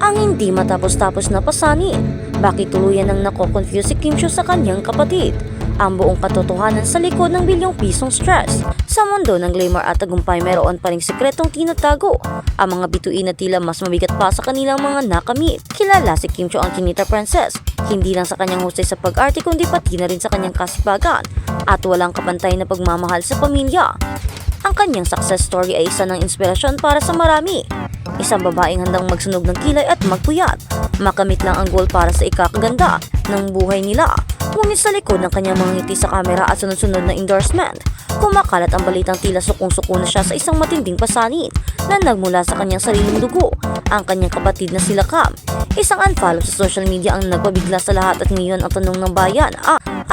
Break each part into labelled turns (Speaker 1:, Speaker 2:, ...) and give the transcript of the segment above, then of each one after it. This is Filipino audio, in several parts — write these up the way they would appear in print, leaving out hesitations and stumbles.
Speaker 1: Ang hindi matapos-tapos na pasanin. Bakit tuluyan nang nako-confuse si Kim Chiu sa kanyang kapatid? Ang buong katotohanan sa likod ng bilyong pisong stress. Sa mundo ng glamour at tagumpay, meron pa ring sikretong tinatago. Ang mga bituin na tila mas mabigat pa sa kanilang mga nakamit. Kilala si Kim Chiu ang Chinita Princess, hindi lang sa kanyang husay sa pag-arte kundi pati na rin sa kanyang kasipagan at walang kapantay na pagmamahal sa pamilya. Ang kanyang success story ay isa ng inspirasyon para sa marami. Isang babaeng handang magsunog ng kilay at magpuyat. Makamit lang ang goal para sa ikakaganda ng buhay nila. Ngunit sa likod ng kanyang mga ngiti sa kamera at sunod-sunod na endorsement, kumakalat ang balitang tila sukong-suko na siya sa isang matinding pasanin na nagmula sa kanyang sariling dugo, ang kanyang kapatid na sila Cam. Isang unfollow sa social media ang nagpabigla sa lahat at ngayon ang tanong ng bayan,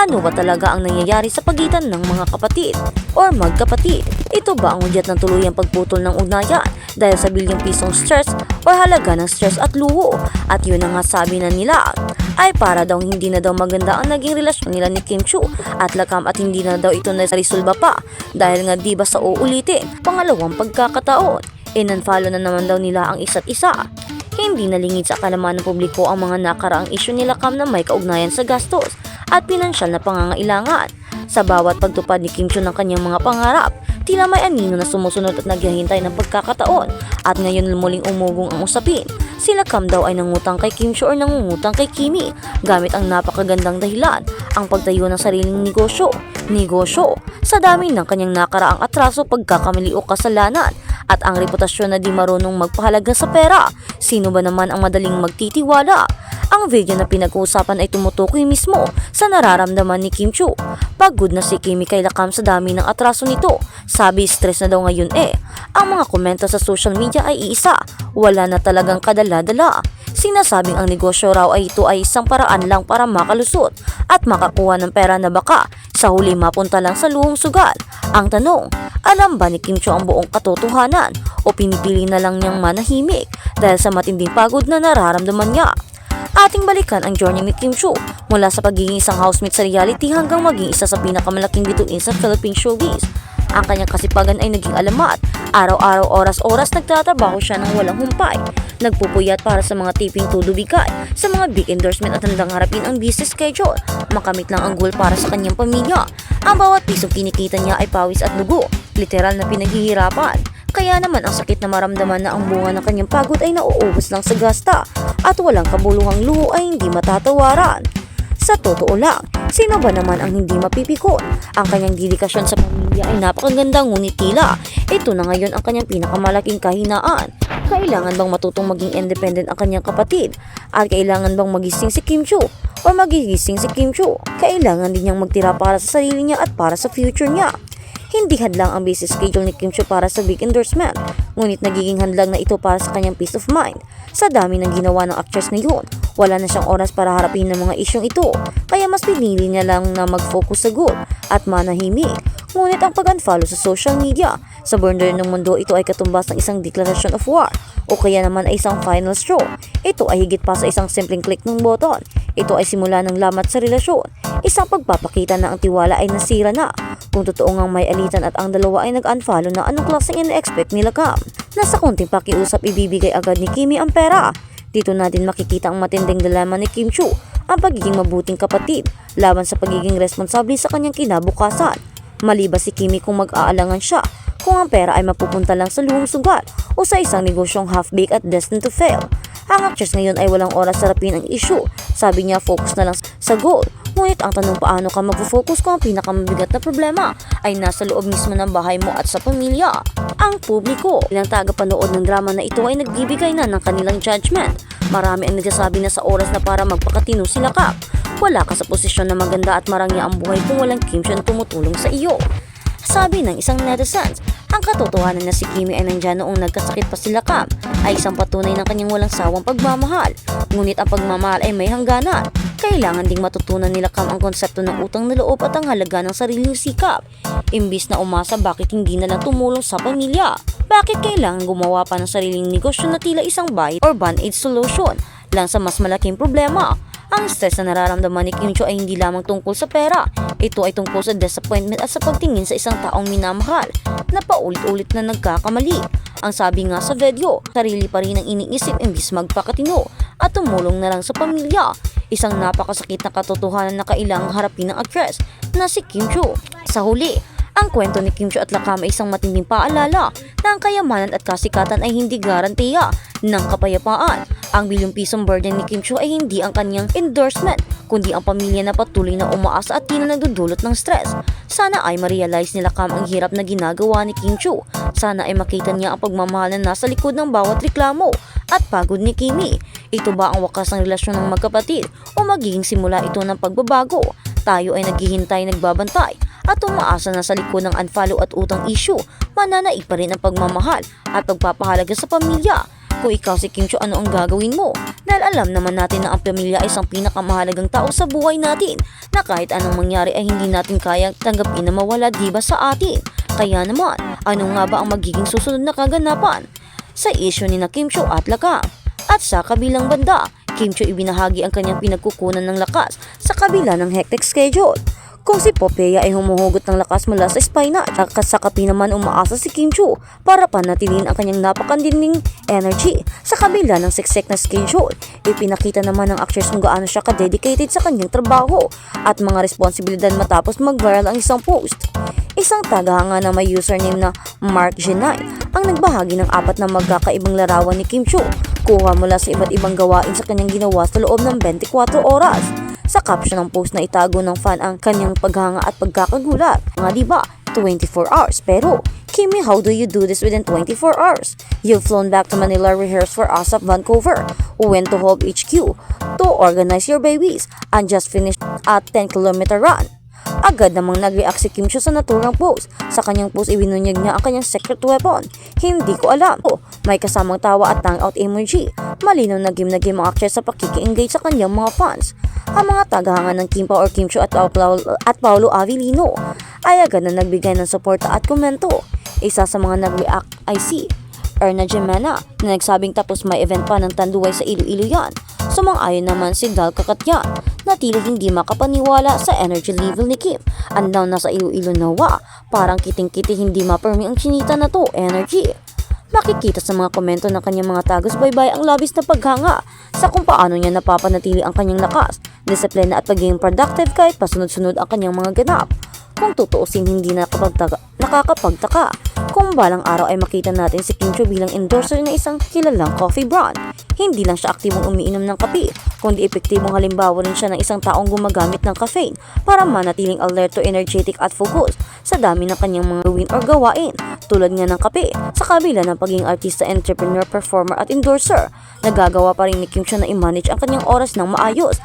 Speaker 1: ano ba talaga ang nangyayari sa pagitan ng mga kapatid or magkapatid? Ito ba ang udyat ng tuluyang pagputol ng ugnayan dahil sa bilyong pisong stress or halaga ng stress at luho? At yun ang nga sabi na nila ay para daw hindi na daw maganda ang naging relasyon nila ni Kim Chiu at Lakam at hindi na daw ito naresolba pa dahil nga di ba sa uulitin pangalawang pagkakataon. Inunfollow na naman daw nila ang isa't isa. Hindi nalingid sa kalaman ng publiko ang mga nakaraang isyu nila Cam na may kaugnayan sa gastos at pinansyal na pangangailangan. Sa bawat pagtupad ni Kim Chiu ng kanyang mga pangarap, tila may anino na sumusunod at naghihintay ng pagkakataon at ngayon muling umugong ang usapin. Sila Cam daw ay nangutang kay Kim Chiu or nangungutang kay Kimi gamit ang napakagandang dahilan, ang pagtayo ng sariling negosyo. Sa dami ng kanyang nakaraang atraso, pagkakamali o kasalanan at ang reputasyon na di marunong magpahalaga sa pera. Sino ba naman ang madaling magtitiwala? Ang video na pinag-uusapan ay tumutukoy mismo sa nararamdaman ni Kim Chiu. Pagod na si Kimi kay Lakam sa dami ng atraso nito. Sabi stress na daw ngayon Ang mga komento sa social media ay iisa, wala na talagang kadala-dala. Sinasabing ang negosyo raw ay ito ay isang paraan lang para makalusot at makakuha ng pera na baka sa huli mapunta lang sa luhong sugal. Ang tanong, alam ba ni Kim Chiu ang buong katotohanan o pinipili na lang niyang manahimik dahil sa matinding pagod na nararamdaman niya? Ating balikan ang journey ni Kim Chiu mula sa pagiging isang housemate sa reality hanggang maging isa sa pinakamalaking bituin sa Philippine showbiz. Ang kanyang kasipagan ay naging alamat. Araw-araw, oras-oras nagtatrabaho siya ng walang humpay. Nagpupuyat para sa mga taping tudubigay, sa mga big endorsement at handang harapin ang busy schedule. Makamit lang ang goal para sa kanyang pamilya. Ang bawat pisong kinikita niya ay pawis at dugo, literal na pinaghihirapan. Kaya naman ang sakit na maramdaman na ang bunga ng kanyang pagod ay nauubos lang sa gasta at walang kabuluhang luho ay hindi matatawaran. Sa totoo lang, sino ba naman ang hindi mapipikon? Ang kanyang dedikasyon sa pamilya ay napakaganda ngunit tila ito na ngayon ang kanyang pinakamalaking kahinaan. Kailangan bang matutong maging independent ang kanyang kapatid? At kailangan bang magising si Kim Chiu? O magigising si Kim Chiu? Kailangan din niyang magtira para sa sarili niya at para sa future niya. Hindi hadlang ang busy schedule ni Kim Chiu para sa big endorsement, ngunit nagiging hadlang na ito para sa kanyang peace of mind. Sa dami ng ginawa ng actress ngayon, wala na siyang oras para harapin ng mga isyong ito, kaya mas pinili niya lang na mag-focus sa goal at manahimik. Ngunit ang pag-unfollow sa social media, sa border ng mundo, ito ay katumbas ng isang declaration of war o kaya naman ay isang final straw. Ito ay higit pa sa isang simpleng click ng button. Ito ay simula ng lamat sa relasyon, isang pagpapakita na ang tiwala ay nasira na. Kung totoo ngang may alitan at ang dalawa ay nag-unfollow na, anong klaseng in-expect nila Cam? Nasa konting pakiusap, ibibigay agad ni Kimi ang pera. Dito natin makikita ang matinding dilema ni Kim Chiu, ang pagiging mabuting kapatid laban sa pagiging responsable sa kanyang kinabukasan. Mali ba si Kimi kung mag-aalangan siya kung ang pera ay mapupunta lang sa luhong sugal o sa isang negosyong half-baked at destined to fail? Ang actress ngayon ay walang oras sarapin ang issue. Sabi niya focus na lang sa goal. Ngunit ang tanong, paano ka mag-focus kung ang pinakamabigat na problema ay nasa loob mismo ng bahay mo at sa pamilya? Ang publiko, ilang tagapanood ng drama na ito ay nagbibigay na ng kanilang judgment. Marami ang nagsasabi na sa oras na para magpakatino sila Cam. Wala ka sa posisyon na maganda at marangya ang buhay kung walang Kim Chiu na tumutulong sa iyo. Sabi ng isang netizens, ang katotohanan na si Kimi ay nandyan noong nagkasakit pa sila Cam ay isang patunay ng kanyang walang sawang pagmamahal. Ngunit ang pagmamahal ay may hangganan. Kailangan ding matutunan nila Cam ang konsepto ng utang na loob at ang halaga ng sariling sikap. Imbis na umasa, bakit hindi na lang tumulong sa pamilya? Bakit kailangan gumawa pa ng sariling negosyo na tila isang bite or band-aid solution lang sa mas malaking problema? Ang stress na nararamdaman ni Kim Chiu ay hindi lamang tungkol sa pera. Ito ay tungkol sa disappointment at sa pagtingin sa isang taong minamahal na paulit-ulit na nagkakamali. Ang sabi nga sa video, sarili pa rin ang iniisip imbis magpakatino at tumulong na lang sa pamilya. Isang napakasakit na katotohanan na kailangang harapin ng actress na si Kim Chiu. Sa huli, ang kwento ni Kim Chiu at Lakam ay isang matinding paalala na ang kayamanan at kasikatan ay hindi garantiya ng kapayapaan. Ang bilyong pisong burden ni Kim Chiu ay hindi ang kanyang endorsement, kundi ang pamilya na patuloy na umaasa at di na nagdudulot ng stress. Sana ay ma-realize ni Lakam ang hirap na ginagawa ni Kim Chiu. Sana ay makita niya ang pagmamahal na nasa likod ng bawat reklamo at pagod ni Kimi. Ito ba ang wakas ng relasyon ng magkapatid o magiging simula ito ng pagbabago? Tayo ay naghihintay, nagbabantay at umaasa na sa likod ng unfollow at utang issue, mananaig pa rin ang pagmamahal at pagpapahalaga sa pamilya. Kung ikaw si Kim Chiu, ano ang gagawin mo? Dahil alam naman natin na ang pamilya ay isang pinakamahalagang tao sa buhay natin na kahit anong mangyari ay hindi natin kayang tanggapin na mawala diba sa atin. Kaya naman, ano nga ba ang magiging susunod na kaganapan sa issue ni na Kim Chiu at Lakam? At sa kabilang banda, Kim Chiu ibinahagi ang kanyang pinagkukunan ng lakas sa kabila ng hectic schedule. Kung si Popeye ay humuhugot ng lakas mula sa spinach, sa kapi naman umaasa si Kim Chiu para panatilin ang kanyang napakandinding energy. Sa kabila ng siksik na schedule, ipinakita naman ng actress kung gaano siya ka-dedicated sa kanyang trabaho at mga responsibilidad matapos mag-viral ang isang post. Isang tagahanga na may username na Mark Genai ang nagbahagi ng 4 na magkakaibang larawan ni Kim Chiu, kuha mula sa iba't ibang gawain sa kanyang ginawa sa loob ng 24 oras. Sa caption ng post na itago ng fan ang kanyang paghanga at pagkakagulat. Nga diba, 24 hours. Pero, Kimi, how do you do this within 24 hours? You've flown back to Manila, rehearsed for ASAP Vancouver, went to Hope HQ to organize your babies, and just finished a 10-kilometer run. Agad namang nag-react si Kim Chiu sa naturang post. Sa kanyang post, ibinunyag niya ang kanyang secret weapon. Hindi ko alam. May kasamang tawa at hangout emoji. Malinaw na game ang actress sa pakiki-engage sa kanyang mga fans. Ang mga tagahanga ng Kim Pao or Kim Chiu at Paolo Avellino ay agad na nagbigay ng suporta at komento. Isa sa mga nag-react ay si Erna Jimena na nagsabing tapos may event pa ng Tanduay sa Iloilo yan. Sumang-ayon naman si Dal Kakatyan na tila hindi makapaniwala sa energy level ni Kim. Andaw na sa Iloilo nawa, parang kiting-kiti hindi mapermi ang chinita na to energy. Makikita sa mga komento ng kanyang mga tagus-baybay ang labis na paghanga sa kung paano niya napapanatili ang kanyang lakas, disiplina at pagiging productive kahit pasunod-sunod ang kanyang mga ganap. Kung tutuusin, hindi nakakapagtaka kung balang araw ay makita natin si Kim Chiu bilang endorser na isang kilalang coffee brand. Hindi lang siya aktibong umiinom ng kape, kundi epektibong halimbawa rin siya ng isang taong gumagamit ng caffeine para manatiling alerto, energetic at focus sa dami ng kanyang mga gawin or gawain. Tulad nga ng kape, sa kabila ng pagiging artista, entrepreneur, performer at endorser, nagagawa pa rin ni Kim Chiu na i-manage ang kanyang oras ng maayos